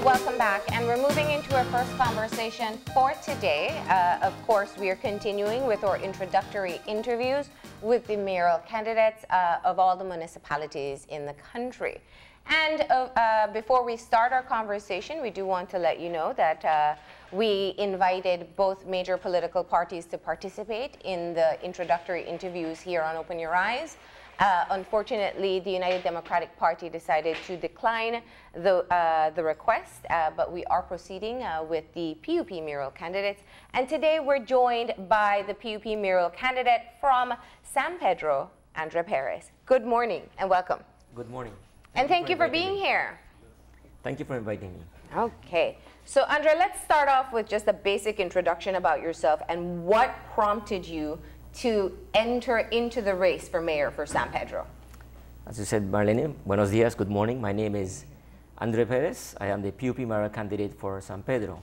Welcome back, and we're moving into our first conversation for today. Of course, we are continuing with our introductory interviews with the mayoral candidates of all the municipalities in the country. And before we start our conversation, we do want to let you know that we invited both major political parties to participate in the introductory interviews here on Open Your Eyes. Unfortunately, the United Democratic Party decided to decline the request, but we are proceeding with the PUP mayoral candidates. And today we're joined by the PUP mayoral candidate from San Pedro, Andre Perez. Good morning and welcome. Good morning. And thank you for being here. Thank you for inviting me. Okay. So, Andre, let's start off with just a basic introduction about yourself and what prompted you to enter into the race for mayor for San Pedro. As you said, Marlene, buenos dias, good morning. My name is Andre Perez. I am the PUP mayoral candidate for San Pedro.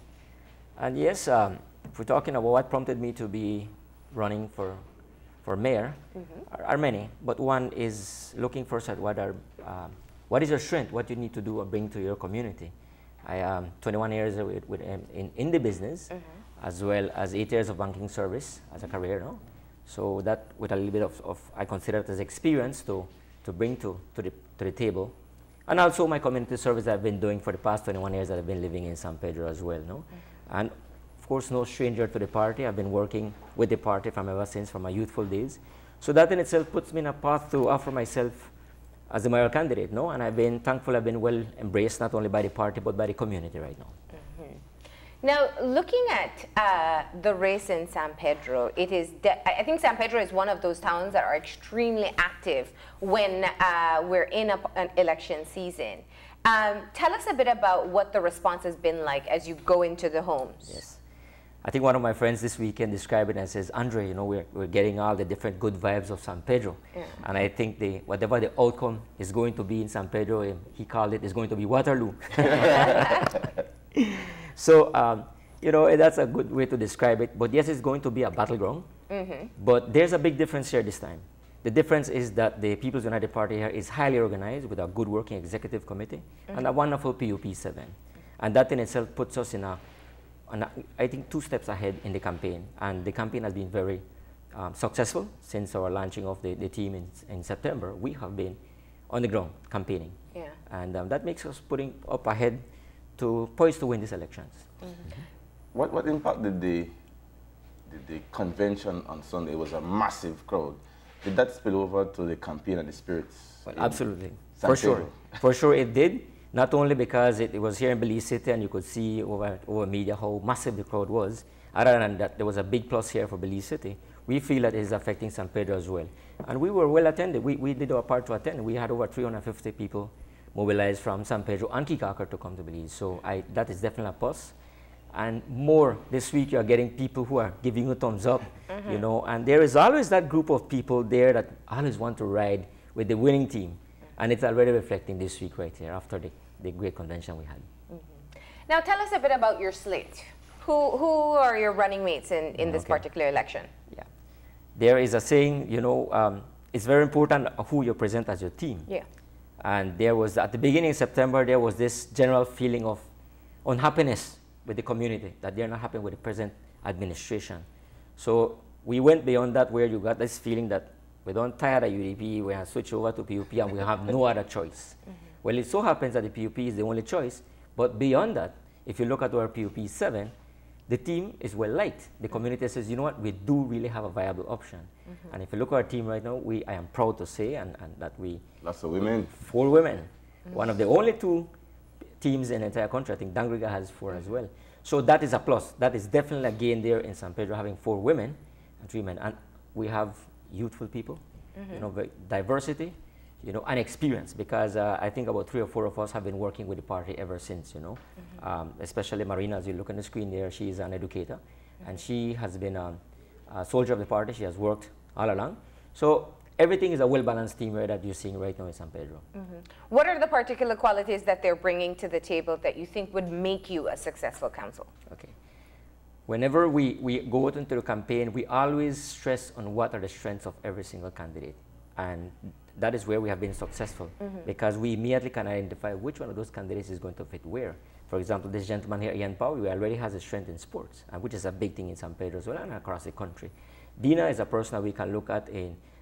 And yes, if we're talking about what prompted me to be running for mayor, are many, but one is looking first at what is your strength, what you need to do or bring to your community. I am 21 years in the business, as well as 8 years of banking service as a career. No? So that with a little bit of I consider it as experience to bring to the table. And also my community service that I've been doing for the past 21 years that I've been living in San Pedro as well. No? And of course, no stranger to the party. I've been working with the party from my youthful days. So that in itself puts me in a path to offer myself as the mayoral candidate, no? And I've been thankful I've been well embraced not only by the party but by the community right now. Now, looking at the race in San Pedro, I think San Pedro is one of those towns that are extremely active when we're in an election season. Tell us a bit about what the response has been like as you go into the homes. Yes. I think one of my friends this weekend described it and says, Andre, you know, we're getting all the different good vibes of San Pedro. Yeah. And I think whatever the outcome is going to be in San Pedro, he called it, is going to be Waterloo. So, you know, that's a good way to describe it. But yes, it's going to be a battleground. But there's a big difference here this time. The difference is that the People's United Party here is highly organized with a good working executive committee and a wonderful PUP7. And that in itself puts us in I think 2 steps ahead in the campaign. And the campaign has been very successful since our launching of the team in September. We have been on the ground campaigning. Yeah. And that makes us putting up ahead to poised to win these elections. What impact did the convention on Sunday? It was a massive crowd. Did that spill over to the campaign and the spirits? Well, absolutely. For sure. For sure it did. Not only because it was here in Belize City and you could see over media how massive the crowd was. Other than that, there was a big plus here for Belize City. We feel that it is affecting San Pedro as well. And we were well attended. We did our part to attend. We had over 350 people mobilized from San Pedro and Kikaker to come to Belize. So that is definitely a plus. And more this week, you are getting people who are giving you thumbs up, you know. And there is always that group of people there that always want to ride with the winning team. And it's already reflecting this week right here after the great convention we had. Now tell us a bit about your slate. Who are your running mates in this particular election? Yeah, there is a saying, you know, it's very important who you present as your team. Yeah. And there was, at the beginning of September, there was this general feeling of unhappiness with the community, that they're not happy with the present administration. So we went beyond that, where you got this feeling that we don't tire of UDP, we have switched over to PUP and we have no other choice. Well, it so happens that the PUP is the only choice, but beyond that, if you look at our PUP7, the team is well liked. The community says, you know what, we do really have a viable option. And if you look at our team right now, I am proud to say and that we... Lots of women. 4 women. One of the only 2 teams in the entire country. I think Dangriga has 4 as well. So that is a plus. That is definitely a gain there in San Pedro, having 4 women and 3 men. And we have youthful people, you know, diversity, you know, and experience, because I think about 3 or 4 of us have been working with the party ever since, you know. Especially Marina, as you look on the screen there, she is an educator, and she has been a soldier of the party. She has worked all along. So everything is a well-balanced team that you're seeing right now in San Pedro. What are the particular qualities that they're bringing to the table that you think would make you a successful council? Okay. Whenever we go out into the campaign, we always stress on what are the strengths of every single candidate. And that is where we have been successful, because we immediately can identify which one of those candidates is going to fit where. For example, this gentleman here, Ian Powell, he already has a strength in sports, which is a big thing in San Pedro as well and across the country. Dina is a person that we can look at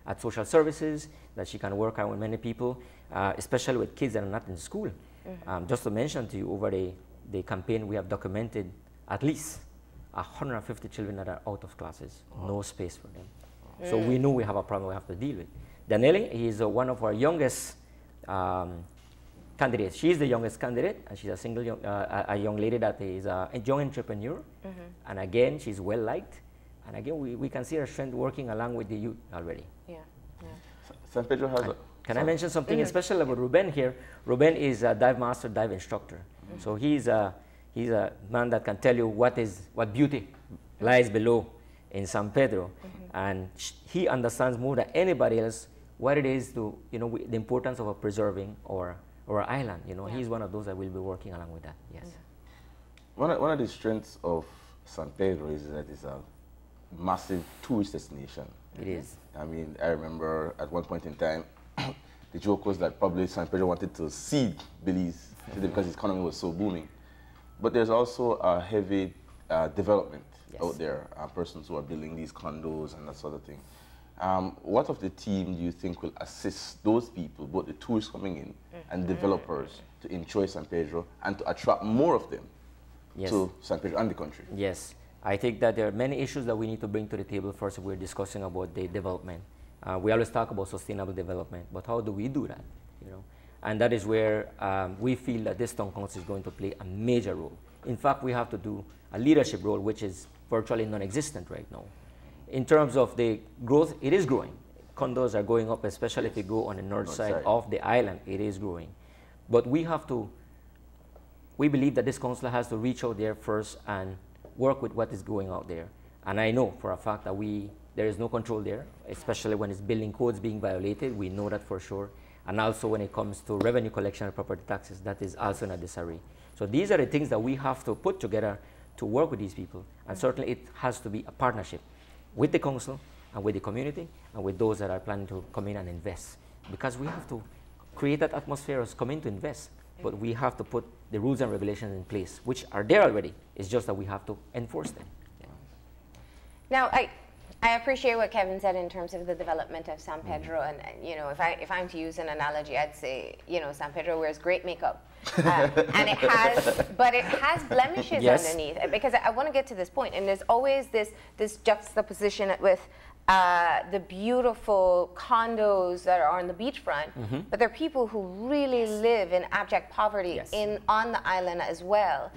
at social services, that she can work out with many people, especially with kids that are not in school. Just to mention to you, over the campaign, we have documented at least 150 children that are out of classes, no space for them. So we know we have a problem we have to deal with. Danelli, he is one of our youngest candidates. She is the youngest candidate, and she's a single a young lady that is a young entrepreneur. And again, she's well liked. And again, we can see her strength working along with the youth already. Yeah. San Pedro has a... Can I mention something special about Ruben here? Ruben is a dive master, dive instructor. So he's a man that can tell you what beauty lies below in San Pedro. And he understands more than anybody else what it is to, the importance of preserving our island. He's one of those that will be working along with that, yes. One of the strengths of San Pedro is that it's a massive tourist destination. It is. I mean, I remember at one point in time, the joke was that probably San Pedro wanted to seed Belize because its economy was so booming. But there's also a heavy development out there, persons who are building these condos and that sort of thing. What of the team do you think will assist those people, both the tourists coming in and developers, to enjoy San Pedro and to attract more of them to San Pedro and the country? Yes. I think that there are many issues that we need to bring to the table first if we're discussing about the development. We always talk about sustainable development, but how do we do that? And that is where we feel that this town council is going to play a major role. In fact, we have to do a leadership role, which is virtually non-existent right now. In terms of the growth, it is growing. Condos are going up, especially if you go on the north side of the island, it is growing. But we believe that this council has to reach out there first and work with what is going out there. And I know for a fact that there is no control there, especially when it's building codes being violated. We know that for sure. And also when it comes to revenue collection and property taxes, that is also in a disarray. So these are the things that we have to put together to work with these people. And certainly it has to be a partnership with the council and with the community and with those that are planning to come in and invest. Because we have to create that atmosphere as come in to invest. But we have to put the rules and regulations in place, which are there already. It's just that we have to enforce them. Now, I appreciate what Kevin said in terms of the development of San Pedro, and if I'm to use an analogy, I'd say San Pedro wears great makeup, and it has blemishes underneath. Because I want to get to this point, and there's always this juxtaposition with the beautiful condos that are on the beachfront, but there are people who really live in abject poverty on the island as well.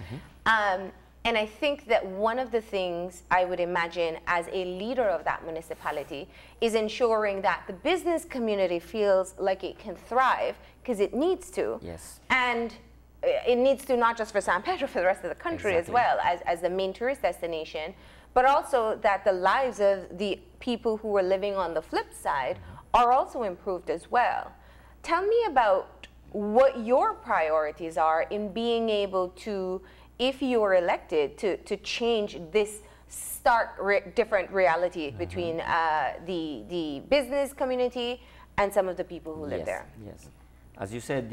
And I think that one of the things I would imagine as a leader of that municipality is ensuring that the business community feels like it can thrive, because it needs to. Yes. And it needs to not just for San Pedro, for the rest of the country as well, as the main tourist destination, but also that the lives of the people who are living on the flip side are also improved as well. Tell me about what your priorities are in being able to, if you're elected, to change this stark different reality between the business community and some of the people who live there. Yes. As you said,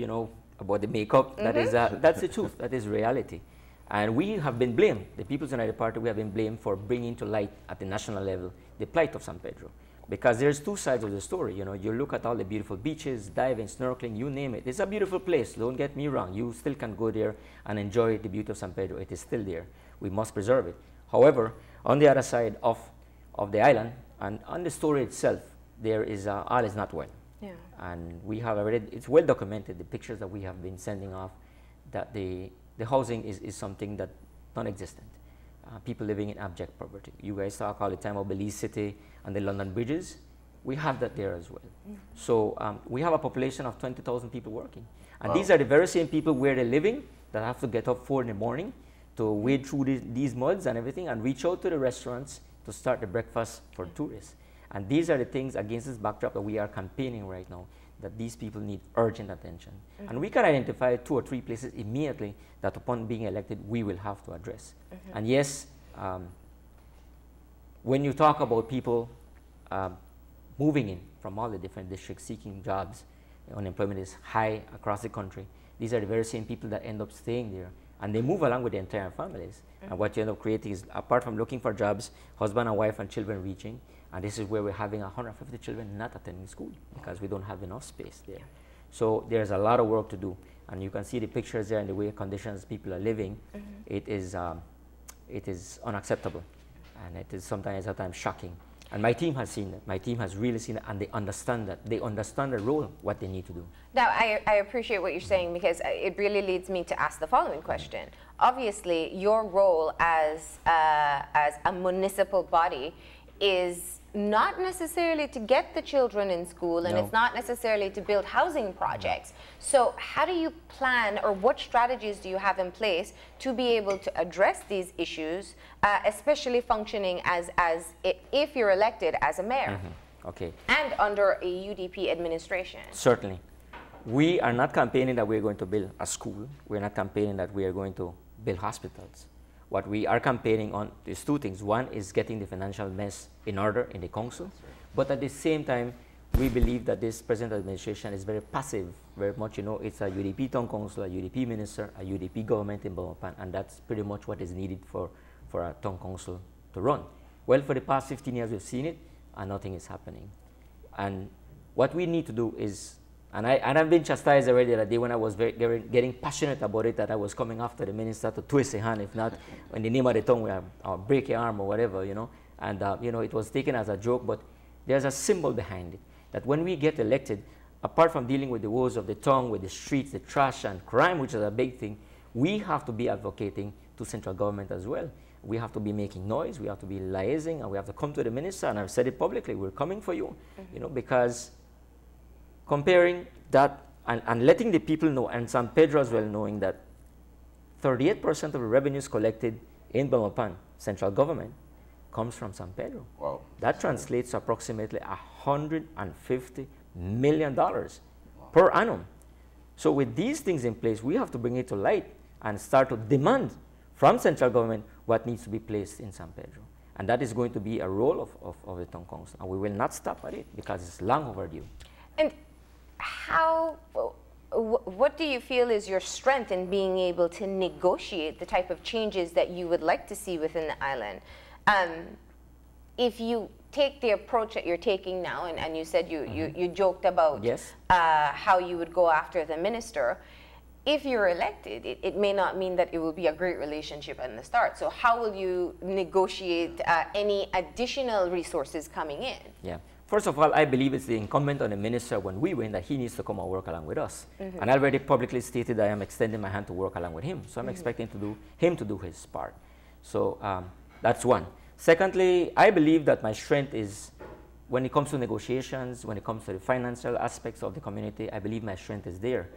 about the makeup, that's the truth, that is reality. And we have been blamed, the People's United Party, we have been blamed for bringing to light at the national level the plight of San Pedro. Because there's two sides of the story. You look at all the beautiful beaches, diving, snorkeling, you name it. It's a beautiful place, don't get me wrong. You still can go there and enjoy the beauty of San Pedro. It is still there. We must preserve it. However, on the other side of the island, and on the story itself, there is all is not well. Yeah. And we have already, it's well documented, the pictures that we have been sending off, that the housing is something that non-existent. People living in abject poverty. You guys talk all the time about Belize City and the London bridges. We have that there as well. So we have a population of 20,000 people working. And these are the very same people where they're living that have to get up 4 in the morning to wade through these muds and everything and reach out to the restaurants to start the breakfast for tourists. And these are the things against this backdrop that we are campaigning right now, that these people need urgent attention. And we can identify 2 or 3 places immediately that upon being elected, we will have to address. And yes, when you talk about people moving in from all the different districts seeking jobs. Unemployment is high across the country. These are the very same people that end up staying there. And they move along with the entire families. And what you end up creating is, apart from looking for jobs, husband and wife and children reaching, and this is where we're having 150 children not attending school because we don't have enough space there. So there's a lot of work to do. And you can see the pictures there and the way conditions people are living. It is unacceptable. And it is sometimes at times shocking. And my team has seen it. My team has really seen it, and they understand that. They understand the role, what they need to do. Now, I appreciate what you're saying, because it really leads me to ask the following question. Obviously, your role as a municipal body is not necessarily to get the children in school, and it's not necessarily to build housing projects. So how do you plan, or what strategies do you have in place to be able to address these issues, especially functioning as if you're elected as a mayor? Okay. And under a UDP administration? Certainly. We are not campaigning that we're going to build a school. We're not campaigning that we are going to build hospitals. What we are campaigning on is two things. One is getting the financial mess in order in the council, but at the same time, we believe that this present administration is very passive, very much, it's a UDP town council, a UDP minister, a UDP government in Baumapan, and that's pretty much what is needed for a town council to run. Well, for the past 15 years, we've seen it, and nothing is happening. And what we need to do is, and I've been chastised already that day when I was getting passionate about it, that I was coming after the minister to twist his hand, if not in the name of the tongue, I'll break your arm or whatever, And, it was taken as a joke, but there's a symbol behind it, that when we get elected, apart from dealing with the woes of the tongue, with the streets, the trash and crime, which is a big thing, we have to be advocating to central government as well. We have to be making noise, we have to be liaising, and we have to come to the minister, and I've said it publicly, we're coming for you, because comparing that and letting the people know, and San Pedro as well knowing that 38% of the revenues collected in Baumapan, central government, comes from San Pedro. Wow. That translates to approximately $150 million per annum. So with these things in place, we have to bring it to light and start to demand from central government what needs to be placed in San Pedro. And that is going to be a role of the town council. And we will not stop at it because it's long overdue. And what do you feel is your strength in being able to negotiate the type of changes that you would like to see within the island? If you take the approach that you're taking now, and you said you joked about how you would go after the minister, if you're elected, it may not mean that it will be a great relationship in the start. So how will you negotiate any additional resources coming in? Yeah. First of all, I believe it's the incumbent on the minister when we win that he needs to come and work along with us. And I already publicly stated that I am extending my hand to work along with him. So I'm expecting him to do his part. So that's one. Secondly, I believe that my strength is when it comes to negotiations, when it comes to the financial aspects of the community, I believe my strength is there.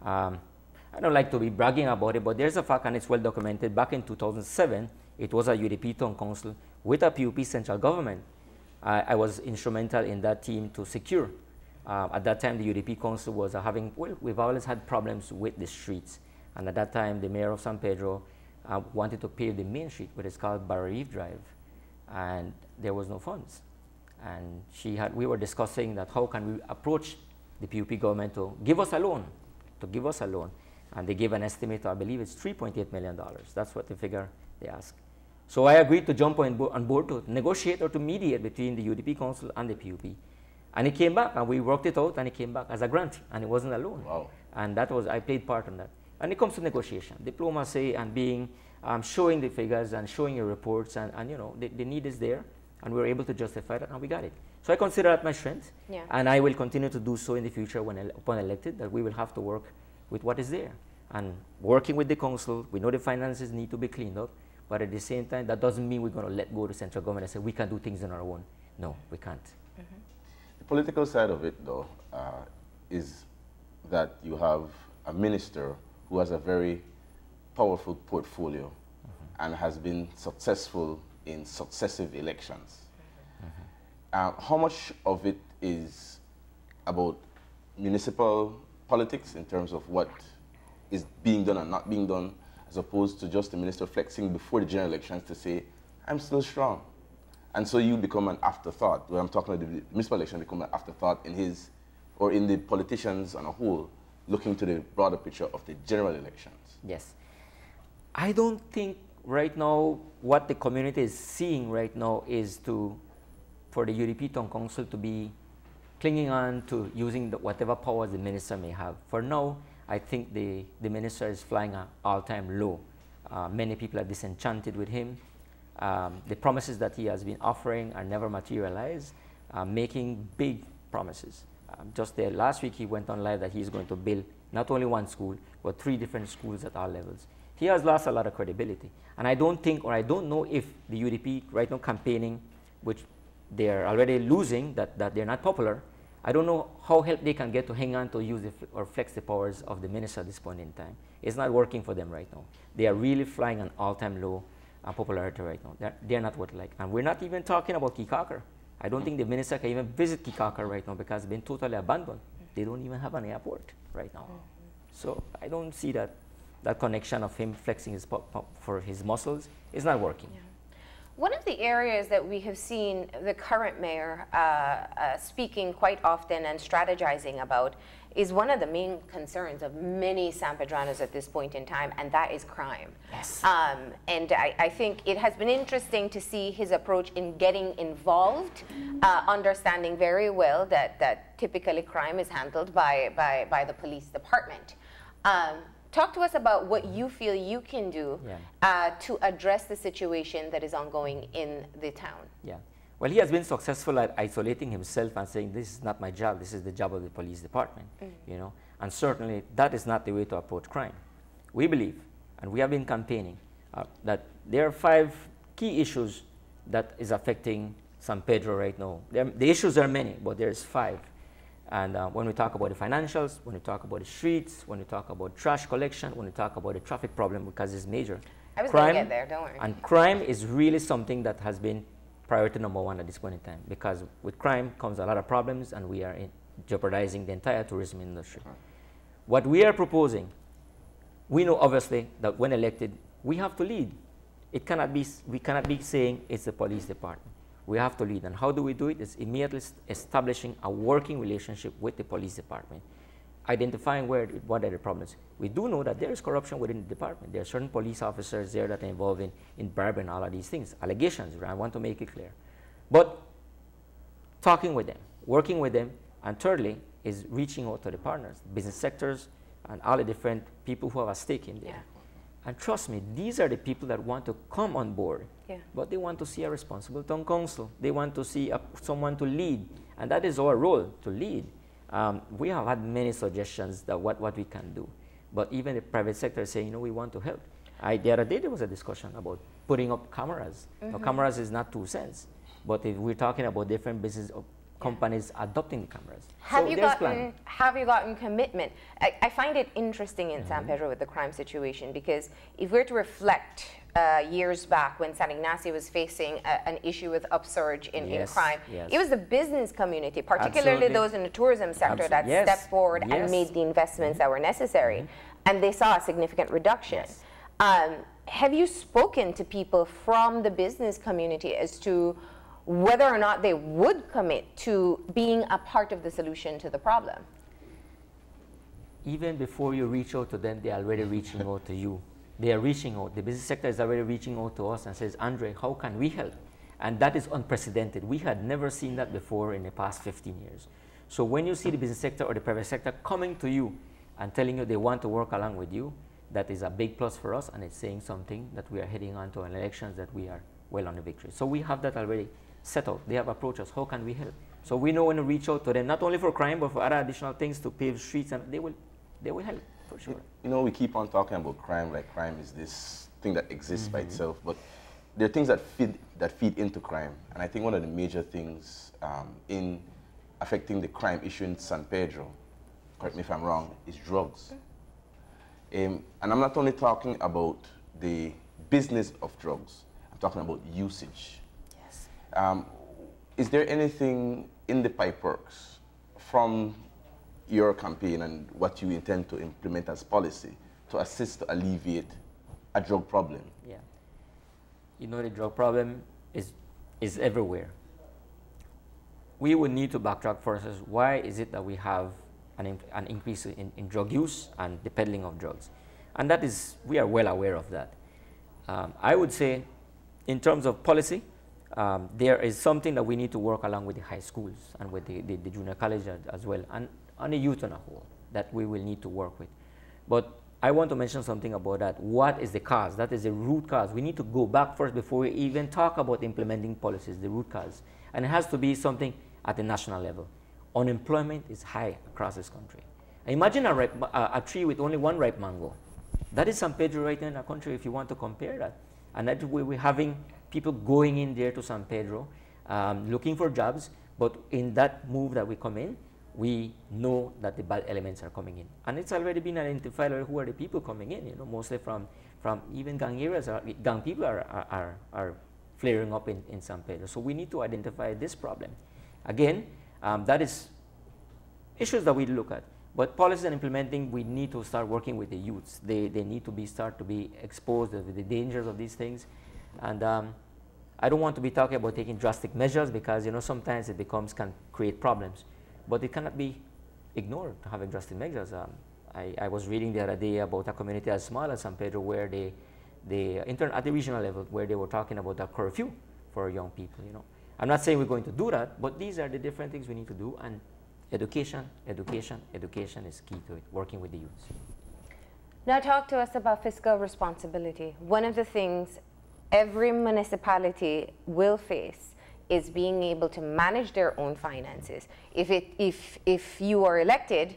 I don't like to be bragging about it, but there's a fact, and it's well documented. Back in 2007, it was a UDP town council with a PUP central government. I was instrumental in that team to secure. At that time, the UDP council was we've always had problems with the streets. And at that time, the mayor of San Pedro wanted to pave the main street, what is called Barreef Drive. And there was no funds. And we were discussing that how can we approach the PUP government to give us a loan, And they gave an estimate, I believe it's $3.8 million. That's what the figure they asked. So I agreed to jump on board to negotiate or to mediate between the UDP council and the PUP. And it came back, and we worked it out, and it came back as a grant, and it wasn't a loan. Wow. And I played part in that. And it comes to negotiation, diplomacy, and showing the figures and showing your reports, and the need is there, and we were able to justify that, and we got it. So I consider that my strength, and I will continue to do so in the future upon elected, that we will have to work with what is there. And working with the council, we know the finances need to be cleaned up, but at the same time, that doesn't mean we're going to let go to central government and say we can do things on our own. No, we can't. The political side of it, though, is that you have a minister who has a very powerful portfolio and has been successful in successive elections. How much of it is about municipal politics in terms of what is being done and not being done, as opposed to just the minister flexing before the general elections to say, I'm still strong, And so you become an afterthought. When I'm talking about the municipal election, become an afterthought in his, or in the politicians on a whole, looking to the broader picture of the general elections. Yes. I don't think right now what the community is seeing right now is for the UDP Town Council to be clinging on to using whatever powers the minister may have. For now, I think the minister is flying an all-time low. Many people are disenchanted with him. The promises that he has been offering are never materialized, making big promises. Just there last week, he went on live that he's going to build not only one school, but 3 different schools at all levels. He has lost a lot of credibility. And I don't think, or I don't know if the UDP right now campaigning, which they're already losing, that they're not popular, I don't know how help they can get to hang on to use or flex the powers of the minister at this point in time. It's not working for them right now. They are really flying an all-time low popularity right now. They're not what like. And we're not even talking about Kikakar. I don't think the minister can even visit Kikakar right now because it's been totally abandoned. They don't even have an airport right now. So I don't see that connection of him flexing his for his muscles is not working. Yeah. One of the areas that we have seen the current mayor speaking quite often and strategizing about is one of the main concerns of many San Pedranos at this point in time, and that is crime. Yes. And I think it has been interesting to see his approach in getting involved, understanding very well that typically crime is handled by the police department. Talk to us about what you feel you can do to address the situation that is ongoing in the town. Yeah. Well, he has been successful at isolating himself and saying, this is not my job, this is the job of the police department, you know. And certainly that is not the way to approach crime. We believe, and we have been campaigning, that there are 5 key issues that is affecting San Pedro right now. The issues are many, but there's 5. And when we talk about the financials, when we talk about the streets, when we talk about trash collection, when we talk about the traffic problem, because it's major. I was going to get there, don't worry. And crime is really something that has been priority number 1 at this point in time, because with crime comes a lot of problems, and we are jeopardizing the entire tourism industry. What we are proposing, we know obviously that when elected, we have to lead. It cannot be, we cannot be saying it's the police department. We have to lead. And how do we do it? It's immediately establishing a working relationship with the police department, identifying what are the problems. We do know that there is corruption within the department. There are certain police officers there that are involved in bribery and all of these things, allegations. I want to make it clear. But talking with them, working with them, and thirdly is reaching out to the partners, business sectors, and all the different people who have a stake in there. Yeah. And trust me, these are the people that want to come on board, but they want to see a responsible town council. They want to see someone to lead, and that is our role, to lead. We have had many suggestions that what we can do, but even the private sector is saying, you know, we want to help. The other day there was a discussion about putting up cameras. Now, cameras is not 2 cents, but if we're talking about different business companies adopting the cameras. Have you gotten commitment? I find it interesting in San Pedro with the crime situation, because if we're to reflect years back when San Ignacio was facing an issue with upsurge in crime, it was the business community, particularly those in the tourism sector, that stepped forward and made the investments that were necessary, and they saw a significant reduction. Have you spoken to people from the business community as to whether or not they would commit to being a part of the solution to the problem? Even before you reach out to them, they are already reaching out to you. They are reaching out. The business sector is already reaching out to us and says, Andre, how can we help? And that is unprecedented. We had never seen that before in the past 15 years. So when you see the business sector or the private sector coming to you and telling you they want to work along with you, that is a big plus for us, and it's saying something that we are heading on to an elections that we are well on the victory. So we have that already set out. They have approached us. How can we help? So we know when to reach out to them, not only for crime, but for other additional things to pave streets, and they will help for sure. You know, we keep on talking about crime like crime is this thing that exists by itself, but there are things that feed into crime, and I think one of the major things in affecting the crime issue in San Pedro, correct me if I'm wrong, is drugs. And I'm not only talking about the business of drugs, I'm talking about usage. Is there anything in the pipeworks from your campaign and what you intend to implement as policy to assist to alleviate a drug problem? Yeah. You know, the drug problem is is everywhere. We would need to backtrack first. Why is it that we have an increase in drug use and the peddling of drugs? And that is, we are well aware of that. I would say, in terms of policy, there is something that we need to work along with the high schools and with the junior college as well, and on the youth on a whole, that we will need to work with. But I want to mention something about that. What is the cause? That is the root cause. We need to go back first before we even talk about implementing policies, the root cause. And it has to be something at the national level. Unemployment is high across this country. Imagine a tree with only one ripe mango. That is San Pedro right now in our country, if you want to compare that. And that we're having people going in there to San Pedro, looking for jobs, but in that move that we come in, we know that the bad elements are coming in. And it's already been identified who are the people coming in, you know, mostly from even gang areas. Gang people are flaring up in San Pedro. So we need to identify this problem. Again, that is issues that we look at. But policies and implementing, we need to start working with the youths. They need to start to be exposed to the dangers of these things. And I don't want to be talking about taking drastic measures because, you know, sometimes it can create problems. But it cannot be ignored, having drastic measures. I was reading the other day about a community as small as San Pedro where at the regional level, where they were talking about a curfew for young people, you know. I'm not saying we're going to do that, but these are the different things we need to do. And education, education, education is key to it, working with the youths. Now talk to us about fiscal responsibility. One of the things every municipality will face is being able to manage their own finances. If you are elected,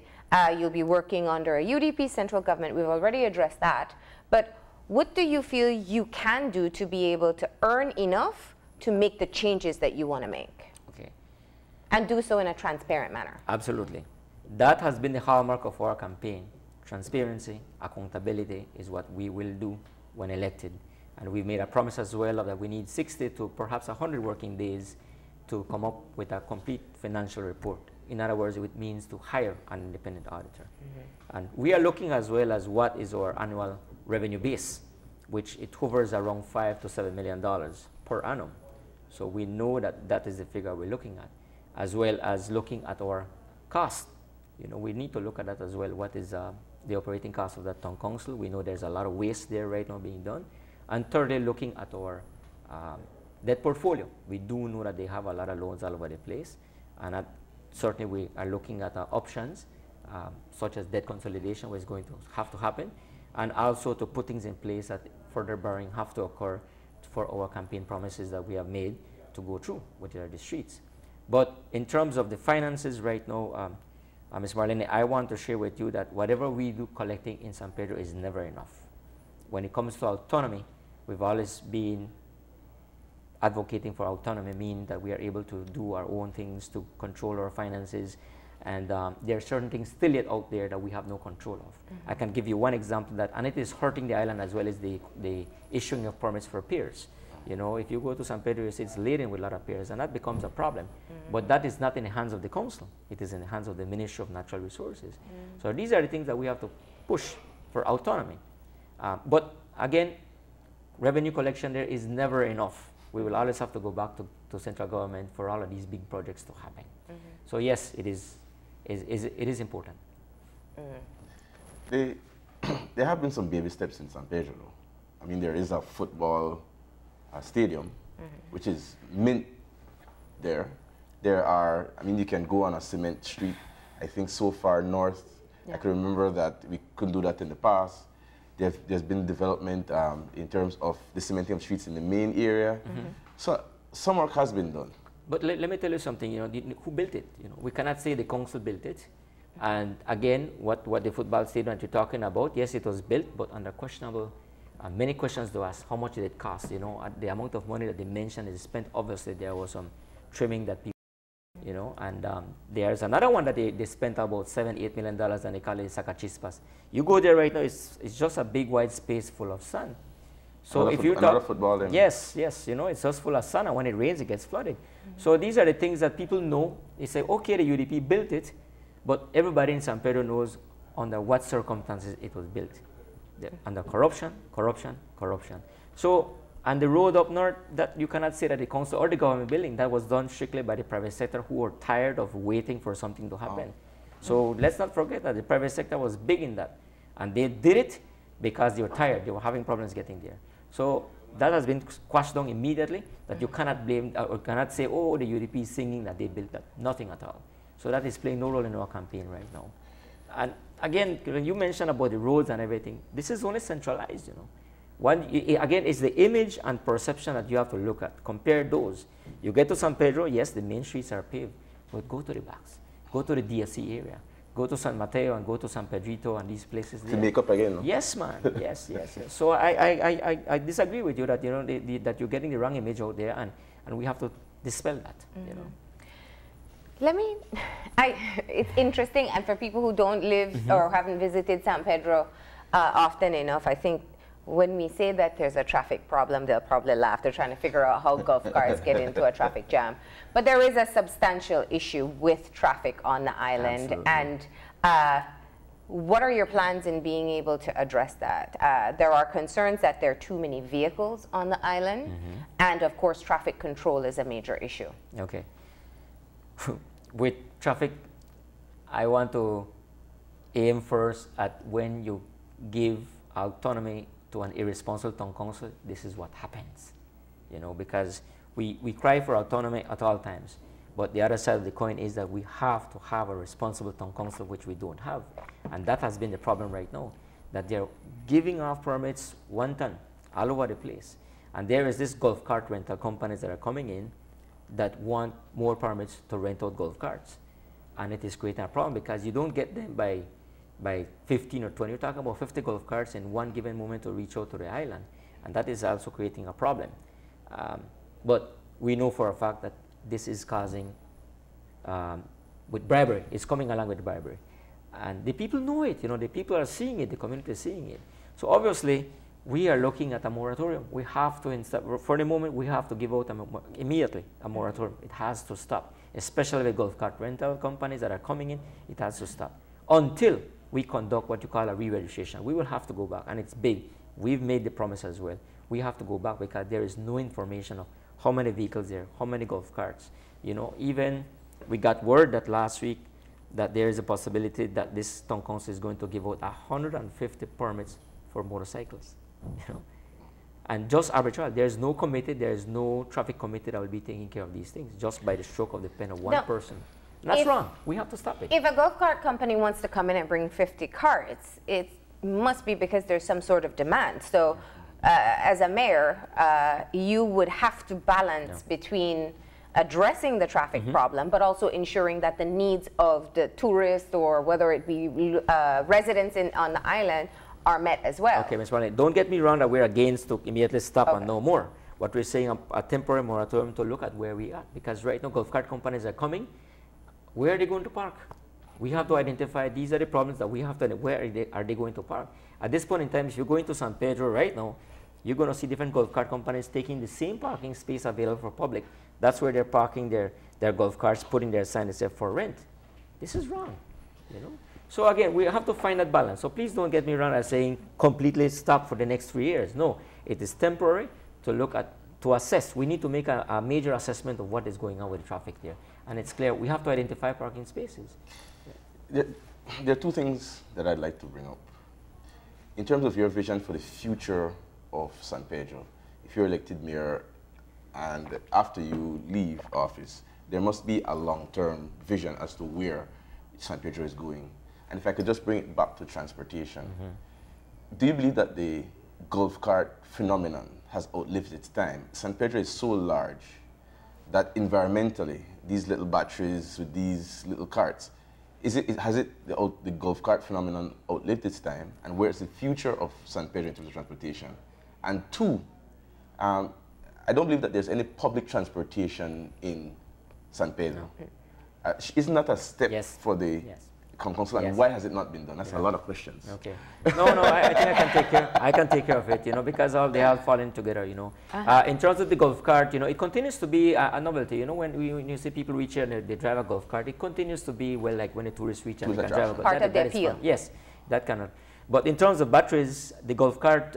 you'll be working under a UDP central government. We've already addressed that. But what do you feel you can do to be able to earn enough to make the changes that you want to make? Okay. And do so in a transparent manner. Absolutely. That has been the hallmark of our campaign. Transparency, accountability is what we will do when elected. And we've made a promise as well that we need 60 to perhaps 100 working days to come up with a complete financial report. In other words, it means to hire an independent auditor. And we are looking as well as what is our annual revenue base, which it hovers around $5 to $7 million per annum. So we know that that is the figure we're looking at, as well as looking at our cost. You know, we need to look at that as well. What is the operating cost of that town council? We know there's a lot of waste there right now being done. And thirdly, looking at our debt portfolio. We do know that they have a lot of loans all over the place. And certainly we are looking at options such as debt consolidation, which is going to have to happen. And also to put things in place that further borrowing have to occur for our campaign promises that we have made to go through, which are the streets. But in terms of the finances right now, Ms. Marlene, I want to share with you that whatever we do collecting in San Pedro is never enough. When it comes to autonomy, we've always been advocating for autonomy, meaning that we are able to do our own things, to control our finances. And there are certain things still yet out there that we have no control of. I can give you one example that, and it is hurting the island as well as the issuing of permits for piers. You know, if you go to San Pedro, it's laden with a lot of piers, and that becomes a problem. But that is not in the hands of the council. It is in the hands of the Ministry of Natural Resources. So these are the things that we have to push for autonomy. But again, revenue collection there is never enough. We will always have to go back to central government for all of these big projects to happen. So yes, it is important. There have been some baby steps in San Pedro, though. I mean, there is a football stadium, which is mint there. There are, I mean, you can go on a cement street, I think so far north. I can remember that we couldn't do that in the past. There's been development in terms of the cementing of streets in the main area. So some work has been done. But let me tell you something, you know, who built it? You know, we cannot say the council built it. And again, what the football stadium that you're talking about, yes, it was built, but under questionable, many questions to ask. How much did it cost? You know, the amount of money that they mentioned is spent. Obviously, there was some trimming that people, you know, and there's another one that they spent about $7–8 million, and they call it Sacachispas. You go there right now, it's just a big wide space full of sun. So if you talk, football then. Yes, you know, it's just full of sun, and when it rains, it gets flooded. So these are the things that people know. They say, okay, the UDP built it, but everybody in San Pedro knows under what circumstances it was built. Under corruption. So And the road up north, that you cannot say that the council or the government building, that was done strictly by the private sector who were tired of waiting for something to happen. So let's not forget that the private sector was big in that. And they did it because they were tired. They were having problems getting there. So that has been quashed down immediately, that you cannot blame or cannot say, oh, the UDP is singing that they built that. Nothing at all. So that is playing no role in our campaign right now. And again, when you mentioned about the roads and everything, this is only centralized, you know. Again, it's the image and perception that you have to look at. Compare those. You get to San Pedro, yes, the main streets are paved, but go to the backs. Go to the DSC area. Go to San Mateo and go to San Pedrito and these places. To make up again, no? Yes, man. yes. So I disagree with you that, you know, that you're getting the wrong image out there, and we have to dispel that, you know. It's interesting, and for people who don't live or haven't visited San Pedro often enough, I think when we say that there's a traffic problem, they'll probably laugh. They're trying to figure out how golf carts get into a traffic jam. But there is a substantial issue with traffic on the island. Absolutely. And what are your plans in being able to address that? There are concerns that there are too many vehicles on the island, and of course traffic control is a major issue. Okay. With traffic, I want to aim first at when you give autonomy to an irresponsible town council, this is what happens, you know, because we cry for autonomy at all times, but the other side of the coin is that we have to have a responsible town council, which we don't have, and that has been the problem right now, that they're giving off permits 1 ton all over the place, and there is this golf cart rental companies that are coming in that want more permits to rent out golf carts, and it is creating a problem because you don't get them by 15 or 20. You're talking about 50 golf carts in one given moment to reach out to the island, and that is also creating a problem. But we know for a fact that this is causing, with bribery, it's coming along with bribery. And the people know it, you know, the people are seeing it, the community is seeing it. So obviously, we are looking at a moratorium. We have to, for the moment, we have to give out immediately a moratorium. It has to stop, especially with golf cart rental companies that are coming in, it has to stop. Until we conduct what you call a re-registration. We will have to go back, and it's big. We've made the promise as well. We have to go back because there is no information of how many vehicles there, how many golf carts. You know, even we got word that last week that there is a possibility that this town council is going to give out 150 permits for motorcycles. You know, and just arbitrarily, there is no committee, there is no traffic committee that will be taking care of these things just by the stroke of the pen of one person. That's wrong. We have to stop it. If a golf cart company wants to come in and bring 50 carts, it must be because there's some sort of demand. So as a mayor, you would have to balance between addressing the traffic problem, but also ensuring that the needs of the tourists or whether it be residents on the island are met as well. Okay, Ms. Marlene, don't get me wrong that we're against to immediately stop and no more. What we're saying, a temporary moratorium to look at where we are, because right now golf cart companies are coming. Where are they going to park? We have to identify these are the problems that we have to, where are they going to park? At this point in time, if you're going to San Pedro right now, you're going to see different golf cart companies taking the same parking space available for public. That's where they're parking their golf carts, putting their sign except for rent. This is wrong, you know? So again, we have to find that balance. So please don't get me wrong as saying completely stop for the next 3 years. No, it is temporary to look at, to assess. We need to make a major assessment of what is going on with the traffic there. And it's clear, we have to identify parking spaces. There are 2 things that I'd like to bring up. In terms of your vision for the future of San Pedro, if you're elected mayor and after you leave office, there must be a long-term vision as to where San Pedro is going. And if I could just bring it back to transportation, do you believe that the golf cart phenomenon has outlived its time? San Pedro is so large that environmentally, these little batteries with these little carts, has the golf cart phenomenon outlived its time? And where's the future of San Pedro in terms of transportation? And 2, I don't believe that there's any public transportation in San Pedro. Isn't that a step for the council? And why has it not been done? That's a lot of questions. Okay. No, I think I can take care of it, you know, because they all falling together, you know. In terms of the golf cart, you know, it continues to be a novelty. You know, when you see people reach here and they drive a golf cart, it continues to be, well, like when the tourists reach and they can drive a golf cart. Part of the appeal. Yes, that kind of. But in terms of batteries, the golf cart,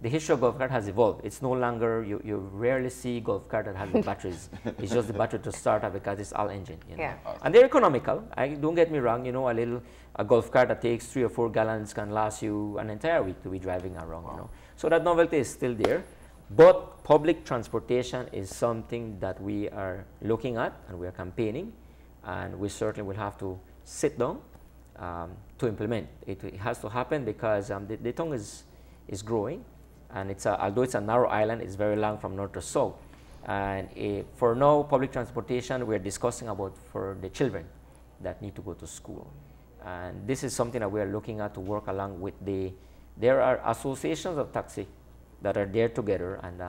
the history of golf cart has evolved. It's no longer, you rarely see golf cart that has the batteries. It's just the battery to start up because it's all engine, you know. Yeah. And they're economical. Don't get me wrong, you know, a golf cart that takes 3 or 4 gallons can last you an entire week to be driving around, you know. So that novelty is still there. But public transportation is something that we are looking at and we are campaigning, and we certainly will have to sit down to implement. It has to happen because the tongue is growing, and although it's a narrow island, it's very long from north to south. And for now, public transportation, we're discussing about for the children that need to go to school. And this is something that we are looking at to work along with there are associations of taxi that are there together, and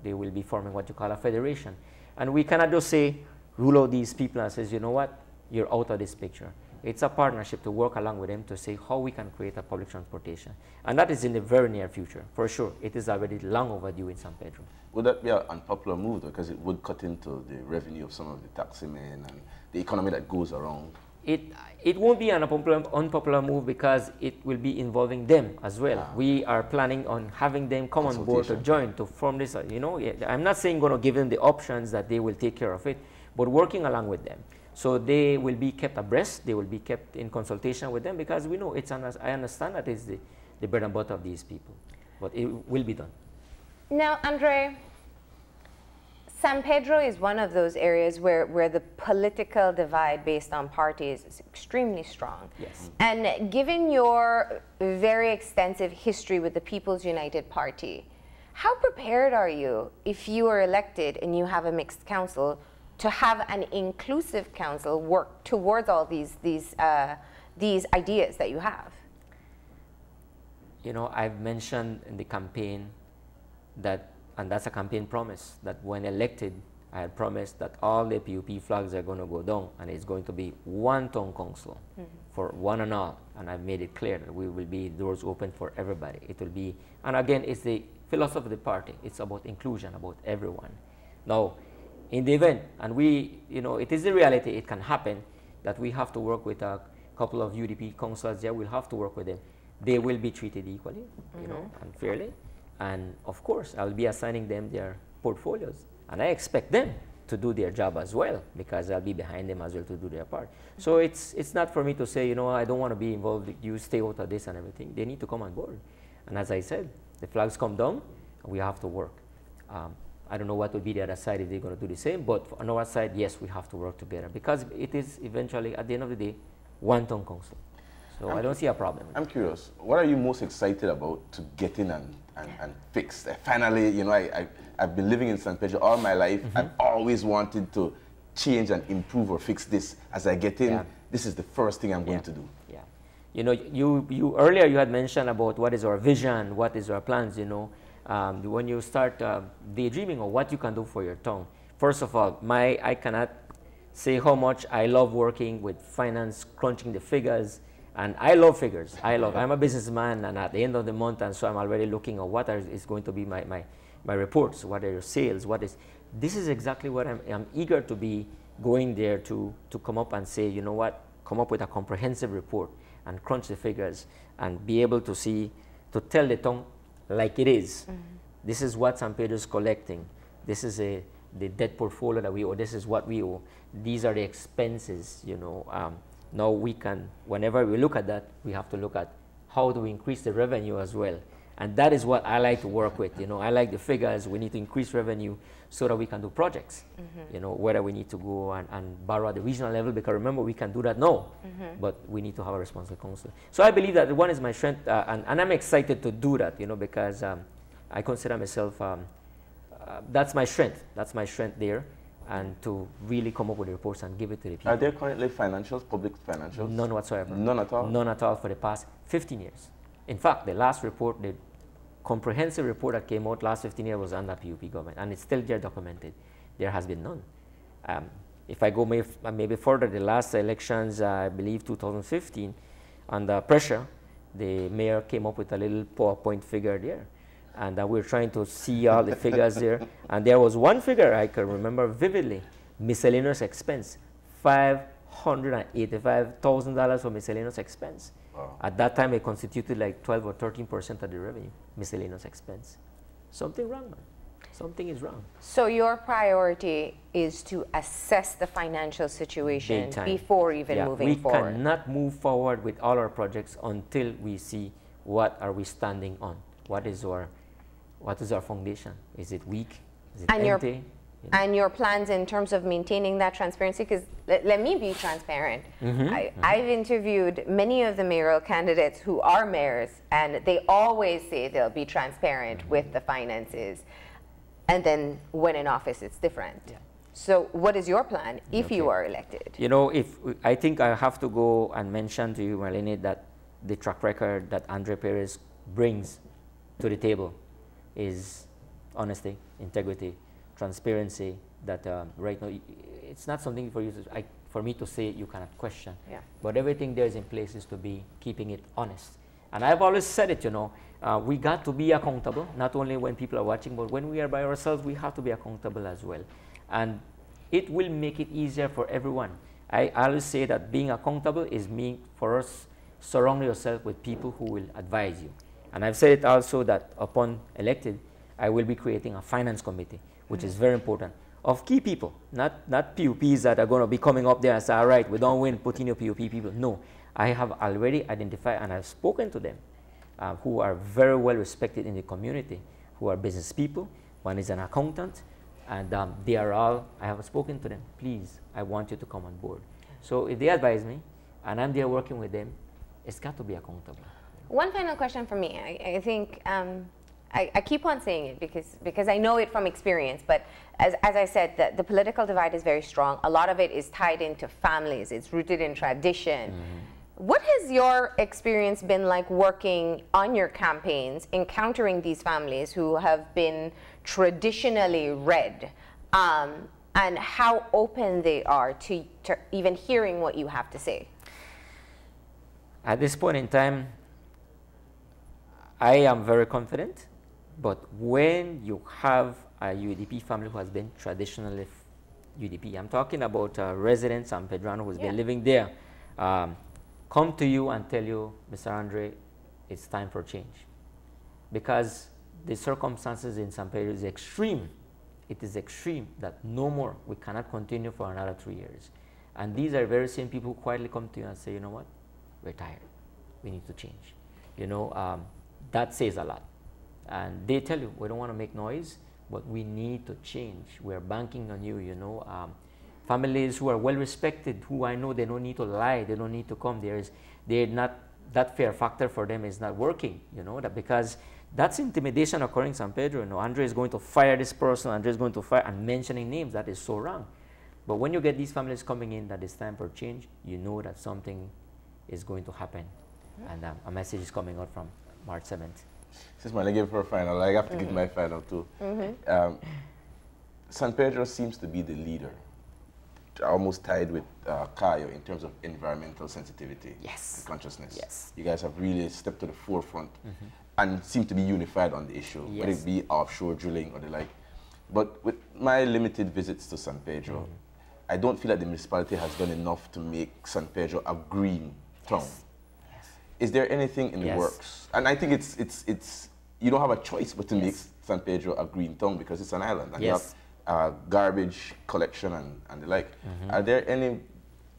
they will be forming what you call a federation. And we cannot just say, rule out these people and says, you know what, you're out of this picture. It's a partnership to work along with them to say how we can create a public transportation. And that is in the very near future, for sure. It is already long overdue in San Pedro. Would that be an unpopular move, though, because it would cut into the revenue of some of the taximen and the economy that goes around? It won't be an unpopular move because it will be involving them as well. We are planning on having them come on board to join, to form this, you know. I'm not saying going to give them the options that they will take care of it, but working along with them. So they will be kept abreast, they will be kept in consultation with them, because we know I understand that it's the bread and butter of these people, but it will be done. Now, Andre, San Pedro is one of those areas where the political divide based on parties is extremely strong. Yes. And given your very extensive history with the People's United Party, how prepared are you, if you are elected and you have a mixed council, to have an inclusive council work towards all these ideas that you have? You know, I've mentioned in the campaign that, and that's a campaign promise, that when elected, I had promised that all the PUP flags are going to go down, and it's going to be one town council for one and all. And I've made it clear that we will be doors open for everybody. It will be, and again, it's the philosophy of the party. It's about inclusion, about everyone. Now, in the event, and we, you know, it is the reality, it can happen that we have to work with a couple of UDP councillors there. We'll have to work with them. They will be treated equally, you know, and fairly. And of course, I'll be assigning them their portfolios. And I expect them to do their job as well, because I'll be behind them as well to do their part. So it's not for me to say, you know, I don't want to be involved, you stay out of this and everything. They need to come on board. And as I said, the flags come down, and we have to work. I don't know what will be the other side if they're going to do the same, but on our side, yes, we have to work together, because it is eventually, at the end of the day, one town council. So I don't see a problem. I'm curious, what are you most excited about to get in and fix? Finally, you know, I've been living in San Pedro all my life. I've always wanted to change and improve or fix this. As I get in, this is the first thing I'm going to do. Yeah. You know, you earlier you had mentioned about what is our vision, what is our plans, you know. When you start daydreaming of what you can do for your town, first of all, I cannot say how much I love working with finance, crunching the figures, and I love figures. I'm a businessman, and at the end of the month, and so I'm already looking at what is going to be my reports, what are your sales, this is exactly what I'm eager to be going there to come up and say, you know what, come up with a comprehensive report and crunch the figures and be able to to tell the town like it is. This is what San Pedro is collecting. This is the debt portfolio that we owe. This is what we owe. These are the expenses, you know. Now we can, whenever we look at that, we have to look at how do we increase the revenue as well. And that is what I like to work with, you know. I like the figures. We need to increase revenue so that we can do projects, you know, whether we need to go and borrow at the regional level, because remember, we can do that now, but we need to have a responsible council. So I believe that one is my strength, and I'm excited to do that, you know, because I consider myself, that's my strength. That's my strength there, and to really come up with reports and give it to the people. Are there currently financials, public financials? None whatsoever. None at all? None at all for the past 15 years. In fact, the last report, the comprehensive report that came out last 15 years was under PUP government, and it's still there documented. There has been none. If I go maybe further, the last elections, I believe 2015, under pressure, the mayor came up with a little PowerPoint figure there. And we're trying to see all the figures there. And there was one figure I can remember vividly, miscellaneous expense, $585,000 for miscellaneous expense. Wow. At that time, it constituted like 12 or 13% of the revenue, miscellaneous expense. Something wrong, man. Something is wrong. So your priority is to assess the financial situation before even moving forward. We cannot move forward with all our projects until we see what are we standing on. What is our foundation? Is it weak? Is it empty? And your plans in terms of maintaining that transparency, because let me be transparent. I've interviewed many of the mayoral candidates who are mayors, and they always say they'll be transparent with the finances. And then when in office, it's different. Yeah. So what is your plan if you are elected? You know, I think I have to go and mention to you, Marlene, that the track record that Andre Perez brings to the table is honesty, integrity, transparency, that right now, it's not something for you to, for me to say you cannot question. Yeah. But everything there is in place is to be keeping it honest. And I've always said it, you know, we got to be accountable, not only when people are watching, but when we are by ourselves, we have to be accountable as well. And it will make it easier for everyone. I always say that being accountable is for us, surround yourself with people who will advise you. And I've said it also that upon elected, I will be creating a finance committee, which is very important, of key people, not PUPs that are going to be coming up there and say, all right, we don't win, put in your PUP people. No, I have already identified and I've spoken to them who are very well respected in the community, who are business people. One is an accountant, and they are all, I have spoken to them, please, I want you to come on board. So if they advise me and I'm there working with them, it's got to be accountable. One final question for me. I think I keep on saying it because I know it from experience, but as I said, the political divide is very strong. A lot of it is tied into families. It's rooted in tradition. What has your experience been like working on your campaigns, encountering these families who have been traditionally red, and how open they are to even hearing what you have to say? At this point in time, I am very confident, but when you have a UDP family who has been traditionally UDP, I'm talking about a resident San Pedrano who's been living there, come to you and tell you, Mr. Andre, it's time for change. Because the circumstances in San Pedro is extreme. It is extreme that no more, we cannot continue for another 3 years. And these are very same people who quietly come to you and say, you know what, we're tired, we need to change. You know, that says a lot. And they tell you, we don't want to make noise, but we need to change. We're banking on you, you know. Families who are well respected, who I know they don't need to lie, they don't need to come. They're not, that fear factor for them is not working, you know, that because that's intimidation occurring in San Pedro. You know, Andre is going to fire this person, Andre is going to fire, and mentioning names, that is so wrong. But when you get these families coming in that it's time for change, you know that something is going to happen. And a message is coming out from March 7th. Since I gave her a final, I have to give my final too. San Pedro seems to be the leader, almost tied with Cayo in terms of environmental sensitivity and consciousness. Yes. You guys have really stepped to the forefront and seem to be unified on the issue, whether it be offshore drilling or the like. But with my limited visits to San Pedro, I don't feel that the municipality has done enough to make San Pedro a green town. Is there anything in the works? And I think it's you don't have a choice but to make San Pedro a green town because it's an island and you have garbage collection and the like. Are there any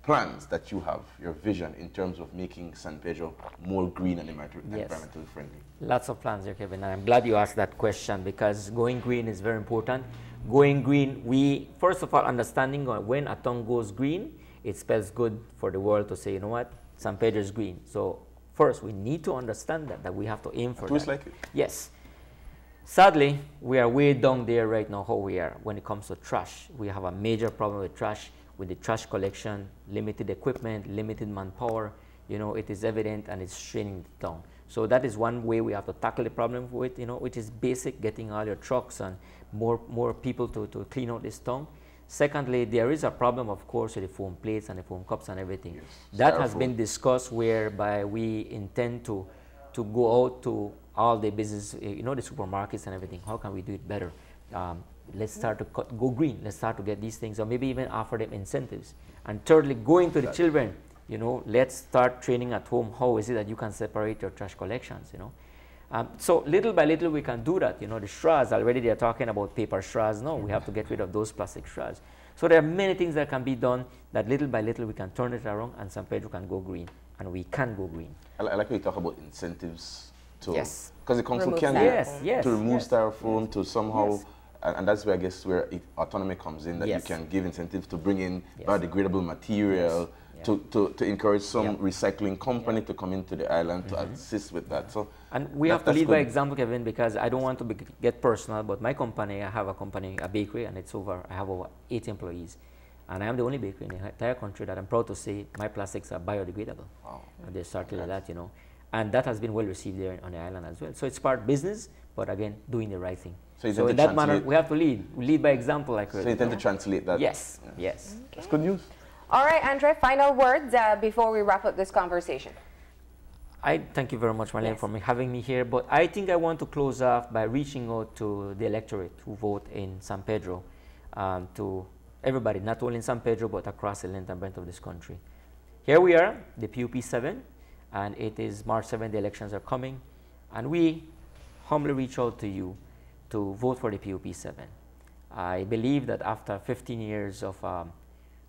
plans that you have, your vision in terms of making San Pedro more green and environmentally friendly? Lots of plans there, Kevin, and I'm glad you asked that question because going green is very important. Going green, we first of all understanding when a town goes green, it spells good for the world to say, you know what, San Pedro is green. So first, we need to understand that we have to aim for that. Like it. Yes. Sadly, we are way down there right now how we are when it comes to trash. We have a major problem with trash, with the trash collection, limited equipment, limited manpower. You know, it is evident and it's straining the town. So that is one way we have to tackle the problem with, you know, which is basic, getting all your trucks and more people to clean out this town. Secondly, there is a problem, of course, with the foam plates and the foam cups and everything. Yes. That has been discussed whereby we intend to go out to all the business, you know, the supermarkets and everything. How can we do it better? Let's start to go green. Let's start to get these things, or maybe even offer them incentives. And thirdly, going to the children You know, let's start training at home. How is it that you can separate your trash collections, you know? So little by little we can do that. You know, the straws, already they're talking about paper straws. No, we have to get rid of those plastic straws. So there are many things that can be done that little by little we can turn it around and San Pedro can go green. And we can go green. I like how you talk about incentives to, yes, because the council can to remove styrofoam, to somehow, and that's where I guess where autonomy comes in, that you can give incentives to bring in biodegradable material, to encourage some recycling company to come into the island to assist with that. So, and we have to lead by example, Kevin, because I don't want to get personal, but my company, I have a company, a bakery, and I have over 8 employees. And I am the only bakery in the entire country that I'm proud to say my plastics are biodegradable. Wow. And they started like that, you know. And that has been well received there on the island as well. So it's part business, but again, doing the right thing. So in that manner, we have to lead. We lead by example. Like so you tend to translate that? Yes, yes. Okay. That's good news. All right, Andre, final words before we wrap up this conversation. I thank you very much, Marlene, for having me here. But I think I want to close off by reaching out to the electorate who vote in San Pedro, to everybody, not only in San Pedro, but across the length and breadth of this country. Here we are, the PUP 7, and it is March 7, the elections are coming, and we humbly reach out to you to vote for the PUP 7. I believe that after 15 years of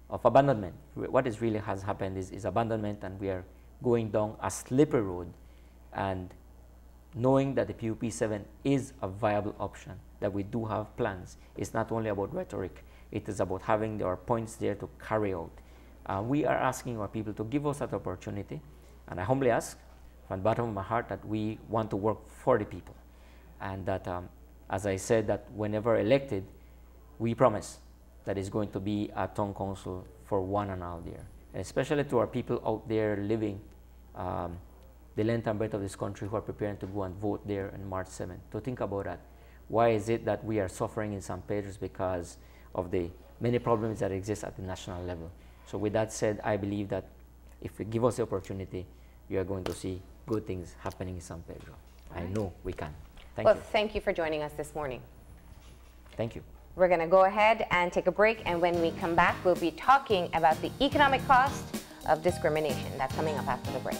abandonment, what is really has happened is abandonment, and we are going down a slippery road, and knowing that the PUP 7 is a viable option, that we do have plans. It's not only about rhetoric, it is about having our points there to carry out. We are asking our people to give us that opportunity, and I humbly ask from the bottom of my heart that we want to work for the people, and that, as I said, that whenever elected, we promise that it's going to be a town council for 1.5 years, especially to our people out there living the length and breadth of this country who are preparing to go and vote there on March 7th, to think about that. Why is it that we are suffering in San Pedro? Because of the many problems that exist at the national level. So with that said, I believe that if we give us the opportunity, we are going to see good things happening in San Pedro. I know we can. Thank you. Well, thank you for joining us this morning. Thank you. We're going to go ahead and take a break, and when we come back, we'll be talking about the economic cost of discrimination. That's coming up after the break.